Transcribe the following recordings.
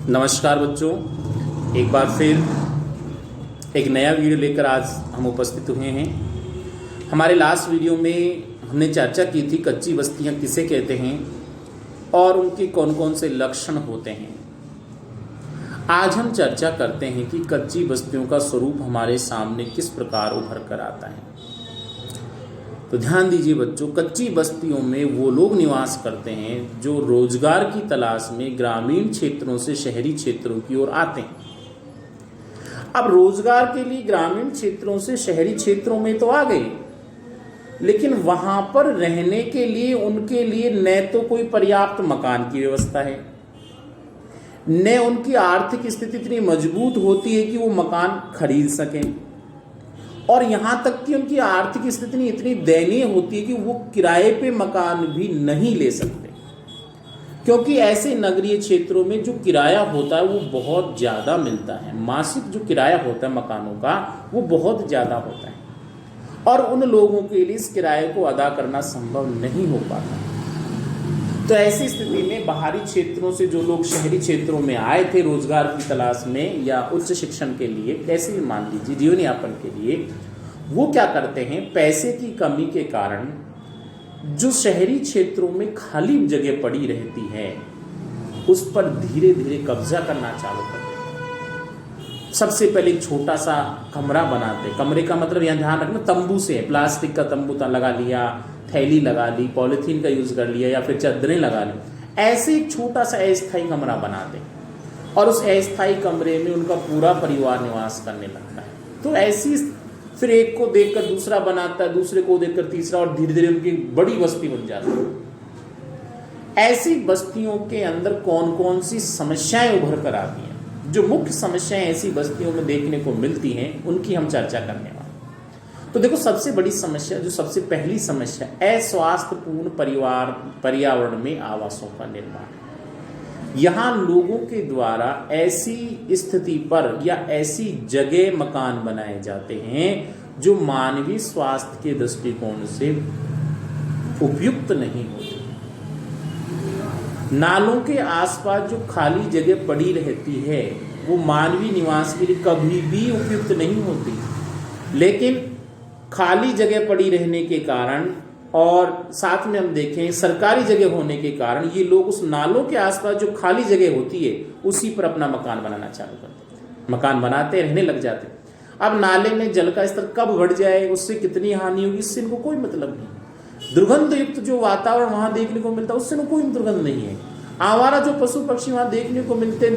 नमस्कार बच्चों, एक बार फिर एक नया वीडियो लेकर आज हम उपस्थित हुए हैं। हमारे लास्ट वीडियो में हमने चर्चा की थी कच्ची बस्तियां किसे कहते हैं और उनके कौन कौन से लक्षण होते हैं। आज हम चर्चा करते हैं कि कच्ची बस्तियों का स्वरूप हमारे सामने किस प्रकार उभर कर आता है। तो ध्यान दीजिए बच्चों, कच्ची बस्तियों में वो लोग निवास करते हैं जो रोजगार की तलाश में ग्रामीण क्षेत्रों से शहरी क्षेत्रों की ओर आते हैं। अब रोजगार के लिए ग्रामीण क्षेत्रों से शहरी क्षेत्रों में तो आ गए, लेकिन वहां पर रहने के लिए उनके लिए न तो कोई पर्याप्त मकान की व्यवस्था है, न उनकी आर्थिक स्थिति इतनी मजबूत होती है कि वो मकान खरीद सकें, और यहां तक कि उनकी आर्थिक स्थिति इतनी दयनीय होती है कि वो किराए पे मकान भी नहीं ले सकते, क्योंकि ऐसे नगरीय क्षेत्रों में जो किराया होता है वो बहुत ज़्यादा मिलता है। मासिक जो किराया होता है मकानों का वो बहुत ज़्यादा होता है, और उन लोगों के लिए इस किराए को अदा करना संभव नहीं हो पाता। तो ऐसी स्थिति में बाहरी क्षेत्रों से जो लोग शहरी क्षेत्रों में आए थे रोजगार की तलाश में या उच्च शिक्षण के लिए, कैसे भी मान लीजिए जीवन यापन के लिए, वो क्या करते हैं, पैसे की कमी के कारण जो शहरी क्षेत्रों में खाली जगह पड़ी रहती है उस पर धीरे धीरे कब्जा करना चालू करते हैं। सबसे पहले एक छोटा सा कमरा बनाते। कमरे का मतलब यहाँ ध्यान रखना तंबू से है, प्लास्टिक का तंबू लगा लिया, थैली लगा ली, पॉलिथीन का यूज कर लिया, या फिर चादरें लगा ली। ऐसे एक छोटा सा अस्थायी कमरा बनाते और उस अस्थायी कमरे में उनका पूरा परिवार निवास करने लगता है। तो ऐसी फिर एक को देखकर दूसरा बनाता है, दूसरे को देखकर तीसरा, और धीरे धीरे उनकी बड़ी बस्ती बन जाती है। ऐसी बस्तियों के अंदर कौन कौन सी समस्याएं उभर कर आती हैं, जो मुख्य समस्याएं ऐसी बस्तियों में देखने को मिलती हैं, उनकी हम चर्चा करने वाले। तो देखो, सबसे बड़ी समस्या, जो सबसे पहली समस्या, अस्वास्थ्यपूर्ण पर्यावरण में आवासों का निर्माण। यहाँ लोगों के द्वारा ऐसी स्थिति पर या ऐसी जगह मकान बनाए जाते हैं जो मानवीय स्वास्थ्य के दृष्टिकोण से उपयुक्त नहीं होते। नालों के आसपास जो खाली जगह पड़ी रहती है वो मानवीय निवास के लिए कभी भी उपयुक्त नहीं होती, लेकिन खाली जगह पड़ी रहने के कारण और साथ में हम देखें सरकारी जगह होने के कारण ये लोग उस नालों के आसपास जो खाली जगह होती है उसी पर अपना मकान बनाना चालू करते हैं, मकान बनाते रहने लग जाते हैं। अब नाले में जल का स्तर कब बढ़ जाए, उससे कितनी हानि होगी, इससे इनको कोई मतलब नहीं। दुर्गंध युक्त जो वातावरण वहां देखने को मिलता है उससे इनको कोई दुर्गंध नहीं है। आवारा जो पशु पक्षी वहां देखने को मिलते हैं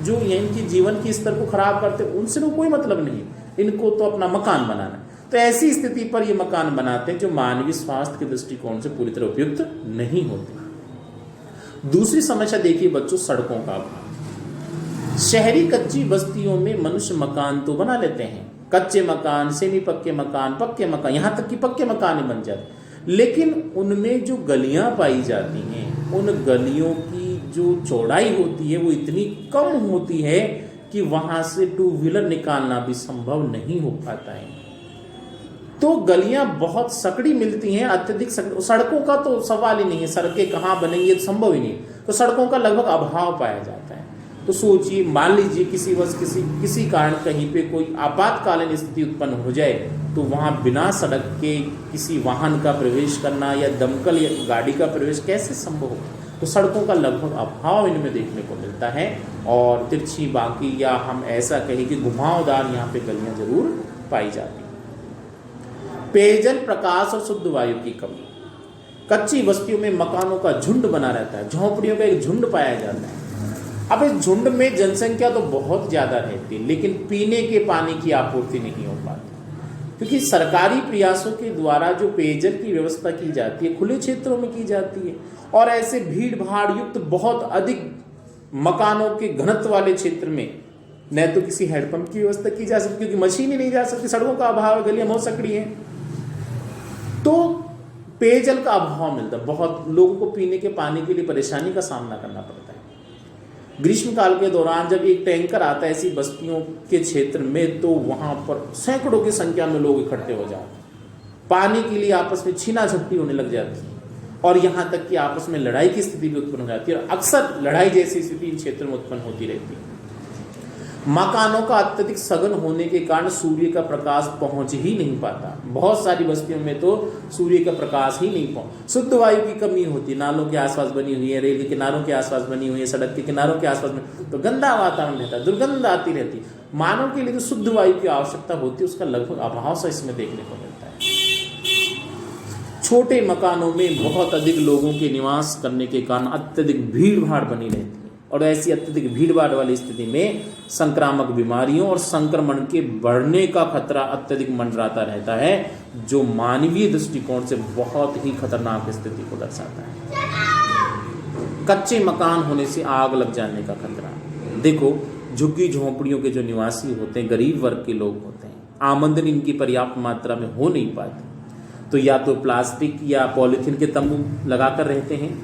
जो इनकी जीवन की स्तर को खराब करते हैं, उनसे कोई मतलब नहीं है। इनको तो अपना मकान बनाना है। तो ऐसी स्थिति पर ये मकान बनाते हैं जो मानवीय स्वास्थ्य के दृष्टिकोण से पूरी तरह उपयुक्त नहीं होते। दूसरी समस्या देखिए बच्चों, सड़कों का अभाव। शहरी कच्ची बस्तियों में मनुष्य मकान तो बना लेते हैं, कच्चे मकान, सेमी पक्के मकान, पक्के मकान, यहाँ तक कि पक्के मकान बन जाते, लेकिन उनमें जो गलियां पाई जाती हैं उन गलियों की जो चौड़ाई होती है वो इतनी कम होती है कि वहां से टू व्हीलर निकालना भी संभव नहीं हो पाता है। तो गलियां बहुत सकड़ी मिलती हैं, अत्यधिक सड़कों का तो सवाल ही नहीं है, सड़कें कहाँ बनेंगी ये संभव ही नहीं। तो सड़कों का लगभग अभाव पाया जाता है। तो सोचिए, मान लीजिए किसी कारण कहीं पे कोई आपातकालीन स्थिति उत्पन्न हो जाए तो वहां बिना सड़क के किसी वाहन का प्रवेश करना या दमकल या गाड़ी का प्रवेश कैसे संभव हो। तो सड़कों का लगभग अभाव इनमें देखने को मिलता है, और तिरछी बाकी या हम ऐसा कहें कि घुमावदार यहाँ पे गलियां जरूर पाई जाती हैं। पेयजल, प्रकाश और शुद्ध वायु की कमी। कच्ची बस्तियों में मकानों का झुंड बना रहता है, झोंपड़ियों का एक झुंड पाया जाता है। अब इस झुंड में जनसंख्या तो बहुत ज्यादा रहती है, लेकिन पीने के पानी की आपूर्ति नहीं हो पाती, क्योंकि सरकारी प्रयासों के द्वारा जो पेयजल की व्यवस्था की जाती है खुले क्षेत्रों में की जाती है, और ऐसे भीड़ भाड़ युक्त बहुत अधिक मकानों के घनत्व वाले क्षेत्र में न तो किसी हैंडपंप की व्यवस्था की जा सकती, क्योंकि मशीन ही नहीं जा सकती, सड़कों का अभाव है, गलियां बहुत सकड़ी हैं। तो पेयजल का अभाव मिलता है, बहुत लोगों को पीने के पानी के लिए परेशानी का सामना करना पड़ता है। ग्रीष्म काल के दौरान जब एक टैंकर आता है ऐसी बस्तियों के क्षेत्र में, तो वहां पर सैकड़ों की संख्या में लोग इकट्ठे हो जाते हैं, पानी के लिए आपस में छीना झपटी होने लग जाती है। और यहाँ तक कि आपस में लड़ाई की स्थिति भी उत्पन्न हो जाती है, और अक्सर लड़ाई जैसी स्थिति इन क्षेत्रों में उत्पन्न होती रहती है। मकानों का अत्यधिक सघन होने के कारण सूर्य का प्रकाश पहुंच ही नहीं पाता। बहुत सारी बस्तियों में तो सूर्य का प्रकाश ही नहीं पहुंच, शुद्ध वायु की कमी होती है। नालों के आसपास बनी हुई है, रेल के किनारों के आसपास बनी हुई है, सड़क के किनारों के आसपास में तो गंदा वातावरण रहता है, दुर्गंध आती रहती है। मानव के लिए जो शुद्ध वायु की आवश्यकता होती है उसका लगभग अभाव सा इसमें देखने को मिलता है। छोटे मकानों में बहुत अधिक लोगों के निवास करने के कारण अत्यधिक भीड़ भाड़ बनी रहती है, और ऐसी अत्यधिक भीड़ भाड़ वाली स्थिति में संक्रामक बीमारियों और संक्रमण के बढ़ने का खतरा अत्यधिक मंडराता रहता है, जो मानवीय दृष्टिकोण से बहुत ही खतरनाक स्थिति को दर्शाता है। कच्चे मकान होने से आग लग जाने का खतरा। देखो, झुग्गी झोंपड़ियों के जो निवासी होते हैं, गरीब वर्ग के लोग होते हैं, आमदनी इनकी पर्याप्त मात्रा में हो नहीं पाती, तो या तो प्लास्टिक या पॉलीथीन के तंबू लगाकर रहते हैं,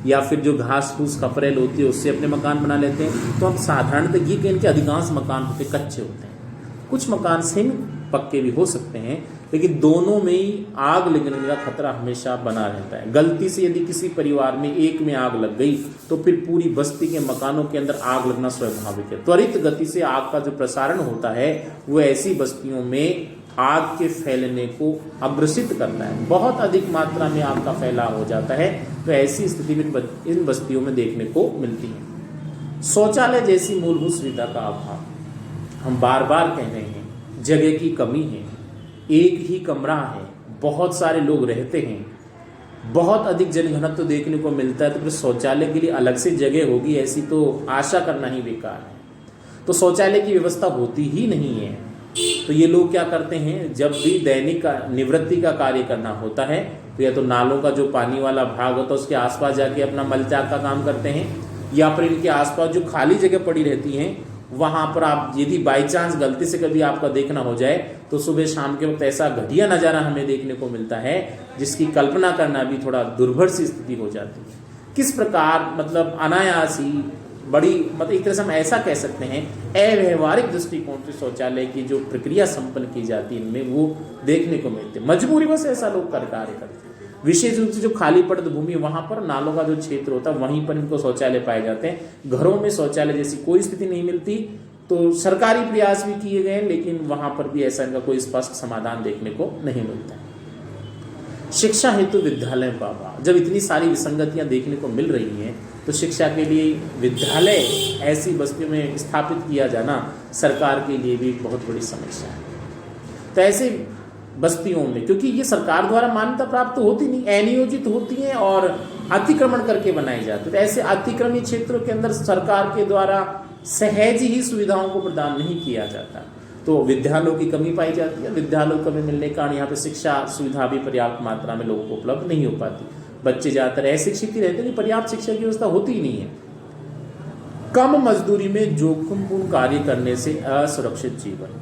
या फिर जो घास फूस खपरेल होती है उससे अपने मकान बना लेते हैं। तो हम साधारणतः ये कि इनके अधिकांश मकान होते कच्चे होते हैं, कुछ मकान सेमी पक्के भी हो सकते हैं, लेकिन दोनों में ही आग लगने का खतरा हमेशा बना रहता है। गलती से यदि किसी परिवार में एक में आग लग गई तो फिर पूरी बस्ती के मकानों के अंदर आग लगना स्वाभाविक है। त्वरित गति से आग का जो प्रसारण होता है वो ऐसी बस्तियों में आग के फैलने को अग्रसित करता है। बहुत अधिक मात्रा में आग का फैलाव हो जाता है, तो ऐसी स्थिति में इन बस्तियों में देखने को मिलती है। शौचालय जैसी मूलभूत सुविधा का अभाव, हम बार बार कह रहे हैं, जगह की कमी है, एक ही कमरा है, बहुत सारे लोग रहते हैं, बहुत अधिक जनघनत्व देखने को मिलता है, तो फिर शौचालय के लिए अलग से जगह होगी ऐसी तो आशा करना ही बेकार है। तो शौचालय की व्यवस्था होती ही नहीं है। तो ये लोग क्या करते हैं, जब भी दैनिक निवृत्ति का कार्य करना होता है तो या तो नालों का जो पानी वाला भाग होता है उसके आसपास जाके अपना मल त्याग का काम करते हैं, या फिर इनके आसपास जो खाली जगह पड़ी रहती हैं वहां पर आप यदि बाई चांस गलती से कभी आपका देखना हो जाए तो सुबह शाम के वक्त ऐसा घटिया नज़ारा हमें देखने को मिलता है जिसकी कल्पना करना भी थोड़ा दुर्भर सी स्थिति हो जाती है। किस प्रकार मतलब अनायास ही बड़ी मतलब एक तरह से हम ऐसा कह सकते हैं अव्यवहारिक दृष्टिकोण से शौचालय की जो प्रक्रिया संपन्न की जाती है इनमें वो देखने को मिलते हैं। मजबूरी बस ऐसा लोग कार्य करते हैं। विशेष रूप से जो खाली पड़त भूमि वहां पर नालों का जो क्षेत्र होता है वहीं पर इनको शौचालय पाए जाते हैं। घरों में शौचालय जैसी कोई स्थिति नहीं मिलती, तो सरकारी प्रयास भी किए गए लेकिन वहां पर भी ऐसा इनका कोई स्पष्ट समाधान देखने को नहीं मिलता है। शिक्षा हेतु विद्यालय बाबा, जब इतनी सारी विसंगतियां देखने को मिल रही हैं तो शिक्षा के लिए विद्यालय ऐसी बस्तियों में स्थापित किया जाना सरकार के लिए भी बहुत बड़ी समस्या है। तो ऐसे बस्तियों में, क्योंकि ये सरकार द्वारा मान्यता प्राप्त होती नहीं, अनियोजित होती हैं और अतिक्रमण करके बनाई जाती है, तो ऐसे अतिक्रमित क्षेत्रों के अंदर सरकार के द्वारा सहज ही सुविधाओं को प्रदान नहीं किया जाता, तो विद्यालयों की कमी पाई जाती है। विद्यालयों की कमी मिलने के कारण यहाँ पे शिक्षा सुविधा भी पर्याप्त मात्रा में लोगों को उपलब्ध नहीं हो पाती। बच्चे ज़्यादातर अशिक्षित ही रहते हैं, पर्याप्त शिक्षा की व्यवस्था होती ही नहीं है। कम मजदूरी में जोखिमपूर्ण कार्य करने से असुरक्षित जीवन,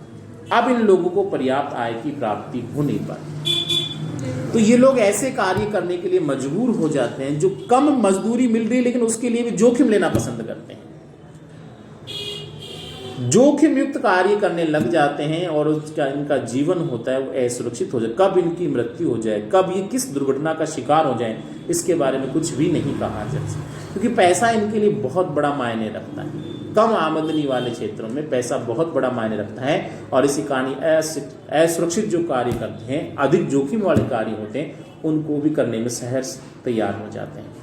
अब इन लोगों को पर्याप्त आय की प्राप्ति हो नहीं पाती, तो ये लोग ऐसे कार्य करने के लिए मजबूर हो जाते हैं जो कम मजदूरी मिल रही है लेकिन उसके लिए भी जोखिम लेना पसंद करते हैं। जोखिम युक्त कार्य करने लग जाते हैं और उसका इनका जीवन होता है वो असुरक्षित हो जाए। कब इनकी मृत्यु हो जाए, कब ये किस दुर्घटना का शिकार हो जाए, इसके बारे में कुछ भी नहीं कहा जा सकता, क्योंकि पैसा इनके लिए बहुत बड़ा मायने रखता है। कम आमदनी वाले क्षेत्रों में पैसा बहुत बड़ा मायने रखता है और इसी कारण असुरक्षित जो कार्य करते हैं, अधिक जोखिम वाले कार्य होते हैं, उनको भी करने में सहर्ष तैयार हो जाते हैं।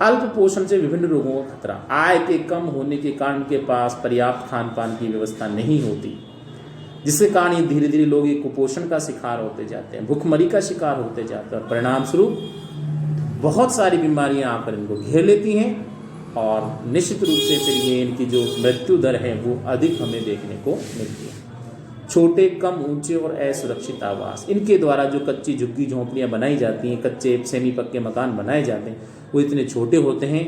अल्प पोषण से विभिन्न रोगों का खतरा, आय के कम होने के कारण के पास पर्याप्त खान पान की व्यवस्था नहीं होती, जिसके कारण ये धीरे धीरे लोग एक कुपोषण का शिकार होते जाते हैं, भूखमरी का शिकार होते जाते हैं और परिणाम स्वरूप बहुत सारी बीमारियां आकर इनको घेर लेती हैं और निश्चित रूप से फिर ये इनकी जो मृत्यु दर है वो अधिक हमें देखने को मिलती है। छोटे, कम ऊंचे और असुरक्षित आवास, इनके द्वारा जो कच्ची झुग्गी झोंपड़ियाँ बनाई जाती हैं, कच्चे सेमी पक्के मकान बनाए जाते हैं, वो इतने छोटे होते हैं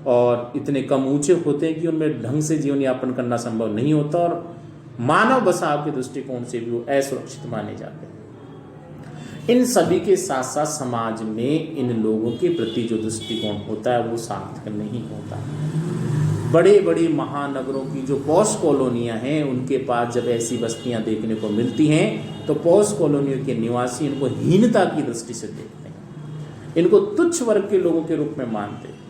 और इतने कम ऊंचे होते हैं कि उनमें ढंग से जीवन यापन करना संभव नहीं होता और मानव बसाव के दृष्टिकोण से भी वो असुरक्षित माने जाते हैं। इन सभी के साथ साथ समाज में इन लोगों के प्रति जो दृष्टिकोण होता है वो सार्थक नहीं होता। बड़े बड़े महानगरों की जो पॉश कॉलोनियां हैं उनके पास जब ऐसी बस्तियां देखने को मिलती हैं तो पॉश कॉलोनियों के निवासी इनको हीनता की दृष्टि से देखते हैं। इनको तुच्छ वर्ग के लोगों के रूप में मानते।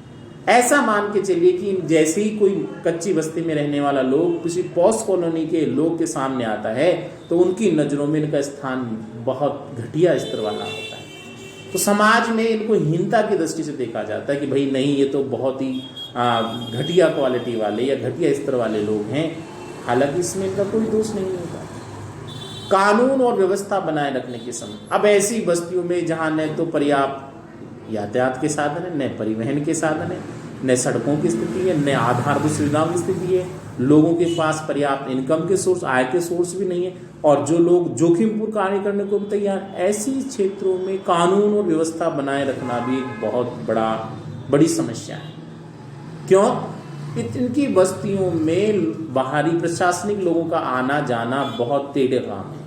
ऐसा मान के चलिए कि जैसे ही कोई कच्ची बस्ती में रहने वाला लोग किसी पॉश कॉलोनी के लोग के सामने आता है तो उनकी नज़रों में इनका स्थान बहुत घटिया स्तर वाला होता है। तो समाज में इनको हीनता की दृष्टि से देखा जाता है कि भाई नहीं, ये तो बहुत ही घटिया क्वालिटी वाले या घटिया स्तर वाले लोग हैं। हालांकि इसमें इनका कोई दोष नहीं होता। कानून और व्यवस्था बनाए रखने के समय अब ऐसी बस्तियों में जहाँ न तो पर्याप्त यातायात के साधन है, न परिवहन के साधन है, न सड़कों की स्थिति है, न आधारभूत सुविधाओं की स्थिति है, लोगों के पास पर्याप्त इनकम के सोर्स, आय के सोर्स भी नहीं है, और जो लोग जोखिमपूर्ण कार्य करने को भी तैयार, ऐसी क्षेत्रों में कानून और व्यवस्था बनाए रखना भी एक बहुत बड़ी समस्या है। क्यों? इनकी बस्तियों में बाहरी प्रशासनिक लोगों का आना जाना बहुत टेढ़े काम है।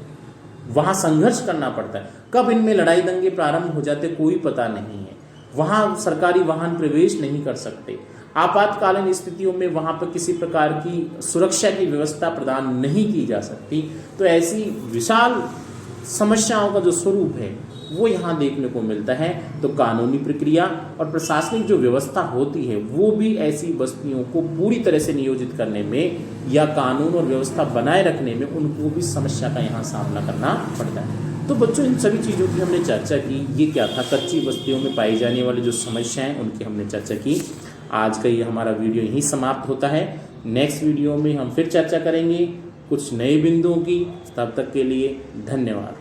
वहाँ संघर्ष करना पड़ता है। कब इनमें लड़ाई दंगे प्रारंभ हो जाते कोई पता नहीं है। वहाँ सरकारी वाहन प्रवेश नहीं कर सकते। आपातकालीन स्थितियों में वहाँ पर किसी प्रकार की सुरक्षा की व्यवस्था प्रदान नहीं की जा सकती। तो ऐसी विशाल समस्याओं का जो स्वरूप है वो यहाँ देखने को मिलता है। तो कानूनी प्रक्रिया और प्रशासनिक जो व्यवस्था होती है वो भी ऐसी बस्तियों को पूरी तरह से नियोजित करने में या कानून और व्यवस्था बनाए रखने में उनको भी समस्या का यहाँ सामना करना पड़ता है। तो बच्चों, इन सभी चीज़ों की हमने चर्चा की। ये क्या था, कच्ची बस्तियों में पाई जाने वाली जो समस्याएं उनकी हमने चर्चा की। आज का ये हमारा वीडियो यहीं समाप्त होता है। नेक्स्ट वीडियो में हम फिर चर्चा करेंगे कुछ नए बिंदुओं की। तब तक के लिए धन्यवाद।